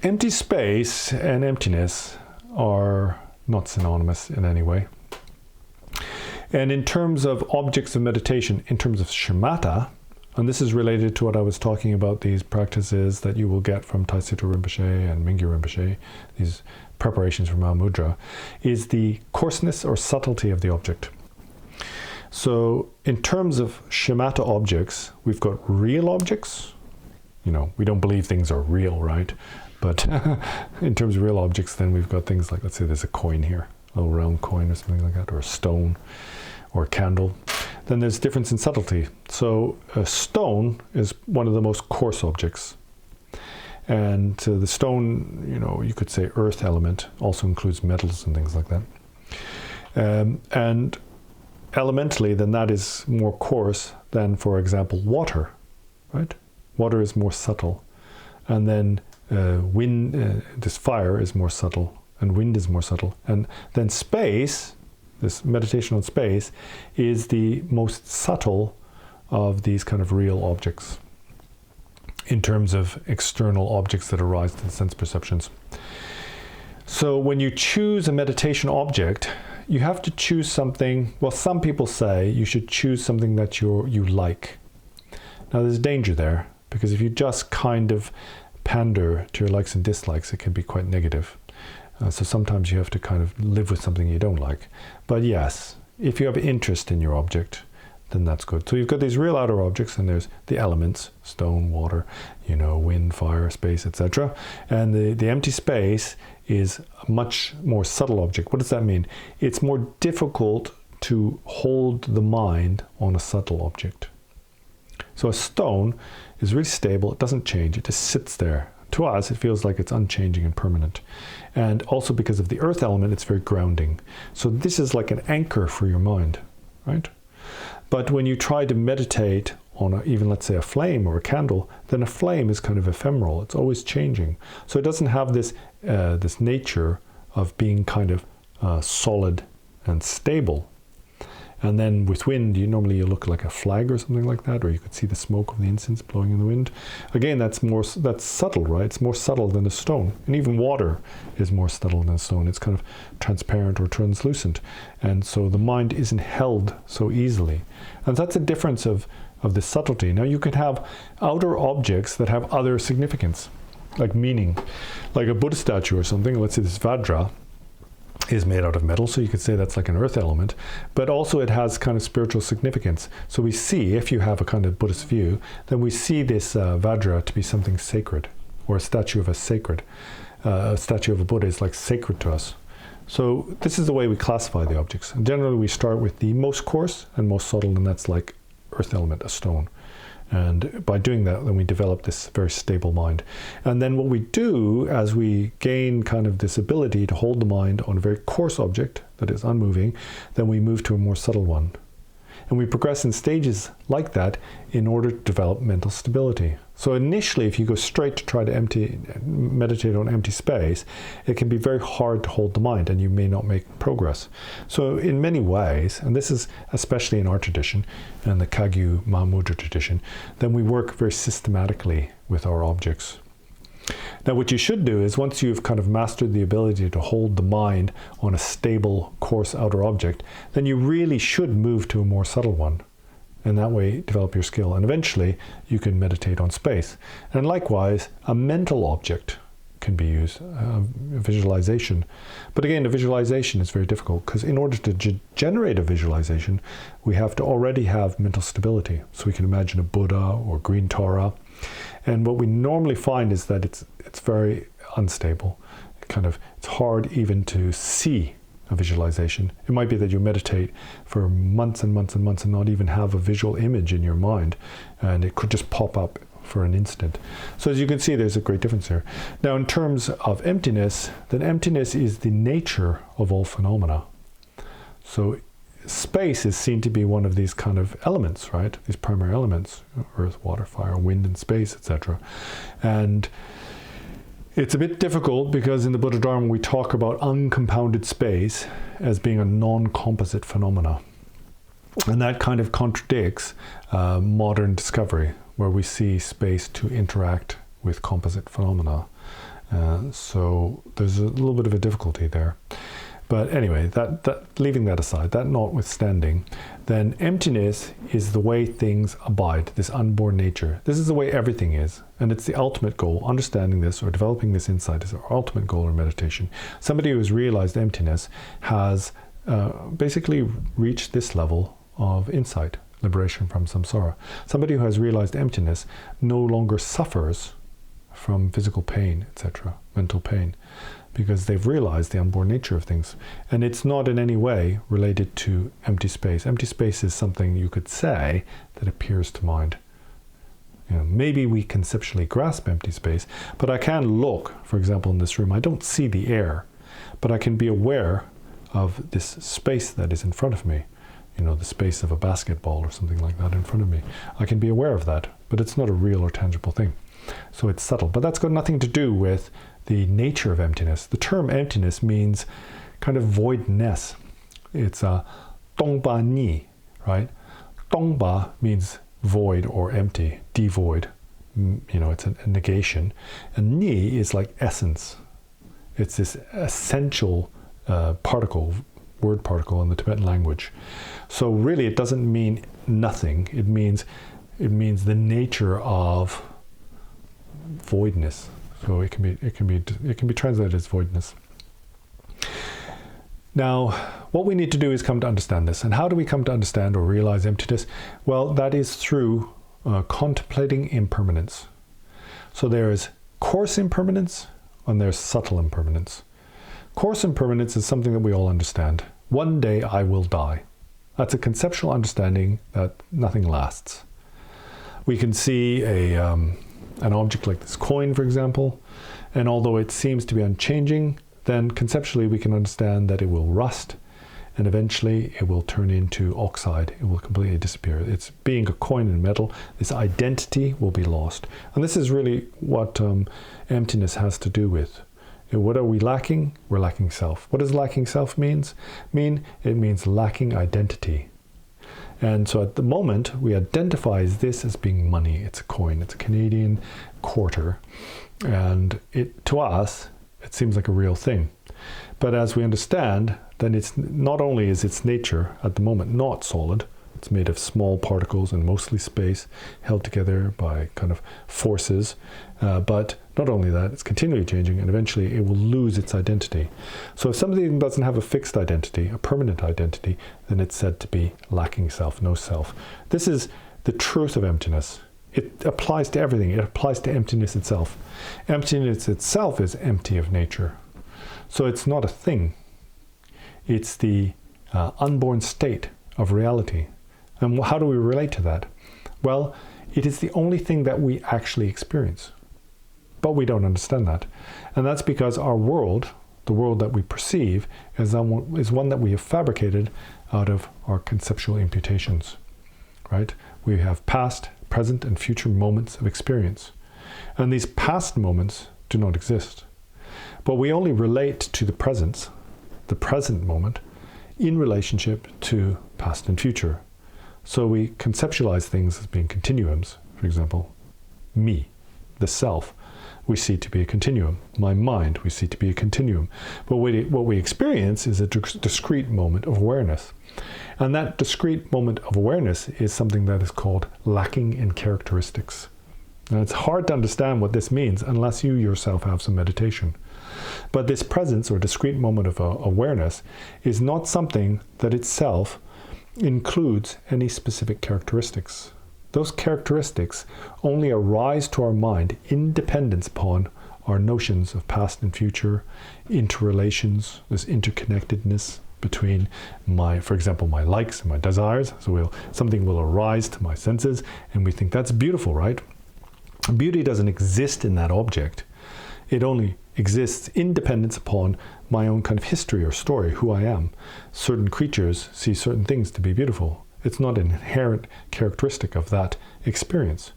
empty space and emptiness are not synonymous in any way. And in terms of objects of meditation, in terms of shamatha, and this is related to what I was talking about, these practices that you will get from Taisutto Rinpoche and Mingyu Rinpoche, these preparations for Mahamudra, is the coarseness or subtlety of the object. So in terms of shamatha objects, we've got real objects. You know, we don't believe things are real, right? But in terms of real objects, then we've got things like, let's say there's a coin here, a little round coin or something like that, or a stone, or a candle. Then there's difference in subtlety. So a stone is one of the most coarse objects. And the stone, you know, you could say earth element, also includes metals and things like that. And elementally, then that is more coarse than, for example, water, right? Water is more subtle. And then wind, this fire is more subtle, and wind is more subtle. And then space, this meditation on space, is the most subtle of these kind of real objects in terms of external objects that arise to the sense perceptions. So when you choose a meditation object, you have to choose something, well, some people say you should choose something that you like. Now there's danger there, because if you just kind of pander to your likes and dislikes, it can be quite negative. So sometimes you have to kind of live with something you don't like. But yes, if you have interest in your object, then that's good. So you've got these real outer objects, and there's the elements, stone, water, you know, wind, fire, space, etc. And the empty space is a much more subtle object. What does that mean? It's more difficult to hold the mind on a subtle object. So a stone is really stable, it doesn't change, it just sits there. To us, it feels like it's unchanging and permanent. And also because of the earth element, it's very grounding. So this is like an anchor for your mind, right? But when you try to meditate on even, let's say, a flame or a candle, then a flame is kind of ephemeral. It's always changing. So it doesn't have this this nature of being kind of solid and stable. And then with wind, you look like a flag or something like that, or you could see the smoke of the incense blowing in the wind. Again, that's subtle, right? It's more subtle than a stone. And even water is more subtle than a stone. It's kind of transparent or translucent. And so the mind isn't held so easily. And that's a difference of the subtlety. Now you could have outer objects that have other significance, like meaning. Like a Buddha statue or something, let's say this Vajra, is made out of metal, so you could say that's like an earth element, but also it has kind of spiritual significance. So we see, if you have a kind of Buddhist view, then we see this Vajra to be something sacred, or a statue of a sacred. A statue of a Buddha is like sacred to us. So this is the way we classify the objects. And generally we start with the most coarse and most subtle, and that's like earth element, a stone. And by doing that, then we develop this very stable mind. And then what we do as we gain kind of this ability to hold the mind on a very coarse object that is unmoving, then we move to a more subtle one. And we progress in stages like that in order to develop mental stability. So initially, if you go straight to try to meditate on empty space, it can be very hard to hold the mind, and you may not make progress. So in many ways, and this is especially in our tradition, and the Kagyu Mahamudra tradition, then we work very systematically with our objects. Now what you should do is, once you've kind of mastered the ability to hold the mind on a stable, coarse outer object, then you really should move to a more subtle one. And that way develop your skill. And eventually you can meditate on space. And likewise, a mental object can be used, a visualization. But again, a visualization is very difficult, because in order to generate a visualization, we have to already have mental stability. So we can imagine a Buddha or green Torah. And what we normally find is that it's very unstable. It's hard even to see a visualization. It might be that you meditate for months and months and months and not even have a visual image in your mind, and it could just pop up for an instant. So as you can see, there's a great difference here. Now in terms of emptiness, then emptiness is the nature of all phenomena. So space is seen to be one of these kind of elements, right? These primary elements: earth, water, fire, wind, and space, etc. And it's a bit difficult because in the Buddha Dharma we talk about uncompounded space as being a non-composite phenomena. And that kind of contradicts modern discovery, where we see space to interact with composite phenomena. So there's a little bit of a difficulty there. But anyway, leaving that aside, that notwithstanding, then emptiness is the way things abide, this unborn nature. This is the way everything is, and it's the ultimate goal. Understanding this or developing this insight is our ultimate goal in meditation. Somebody who has realized emptiness has basically reached this level of insight, liberation from samsara. Somebody who has realized emptiness no longer suffers from physical pain, etc., mental pain, because they've realized the unborn nature of things. And it's not in any way related to empty space. Empty space is something you could say that appears to mind. Maybe we conceptually grasp empty space, but I can look, for example, in this room, I don't see the air, but I can be aware of this space that is in front of me. The space of a basketball or something like that in front of me. I can be aware of that, but it's not a real or tangible thing. So it's subtle, but that's got nothing to do with the nature of emptiness. The term emptiness means kind of voidness. It's a dongba ni, right? Dongba means void or empty, devoid. It's a negation. And ni is like essence. It's this essential particle, word particle in the Tibetan language. So really it doesn't mean nothing. It means the nature of voidness. So it can be translated as voidness. Now, what we need to do is come to understand this. And how do we come to understand or realize emptiness? Well, that is through contemplating impermanence. So there is coarse impermanence and there's subtle impermanence. Coarse impermanence is something that we all understand. One day I will die. That's a conceptual understanding that nothing lasts. We can see an object like this coin, for example, and although it seems to be unchanging, then conceptually we can understand that it will rust and eventually it will turn into oxide. It will completely disappear. It's being a coin in metal, this identity will be lost. And this is really what emptiness has to do with. What are we lacking? We're lacking self. What does lacking self mean? It means lacking identity. And so at the moment, we identify this as being money. It's a coin. It's a Canadian quarter. And to us, it seems like a real thing. But as we understand, then it's not only is its nature at the moment not solid, it's made of small particles and mostly space held together by kind of forces. But not only that, it's continually changing and eventually it will lose its identity. So if something doesn't have a fixed identity, a permanent identity, then it's said to be lacking self, no self. This is the truth of emptiness. It applies to everything. It applies to emptiness itself. Emptiness itself is empty of nature. So it's not a thing. It's the unborn state of reality. And how do we relate to that? Well, it is the only thing that we actually experience. But we don't understand that. And that's because our world, the world that we perceive, is one that we have fabricated out of our conceptual imputations, right? We have past, present, and future moments of experience. And these past moments do not exist. But we only relate to the present moment, in relationship to past and future. So we conceptualize things as being continuums. For example, me, the self, we see to be a continuum. My mind, we see to be a continuum. But what we experience is a discrete moment of awareness. And that discrete moment of awareness is something that is called lacking in characteristics. And it's hard to understand what this means unless you yourself have some meditation. But this presence or discrete moment of awareness is not something that itself includes any specific characteristics. Those characteristics only arise to our mind in dependence upon our notions of past and future, interrelations, this interconnectedness between for example, my likes and my desires. So something will arise to my senses and we think that's beautiful, right? Beauty doesn't exist in that object. It only exists in dependence upon my own kind of history or story, who I am. Certain creatures see certain things to be beautiful. It's not an inherent characteristic of that experience.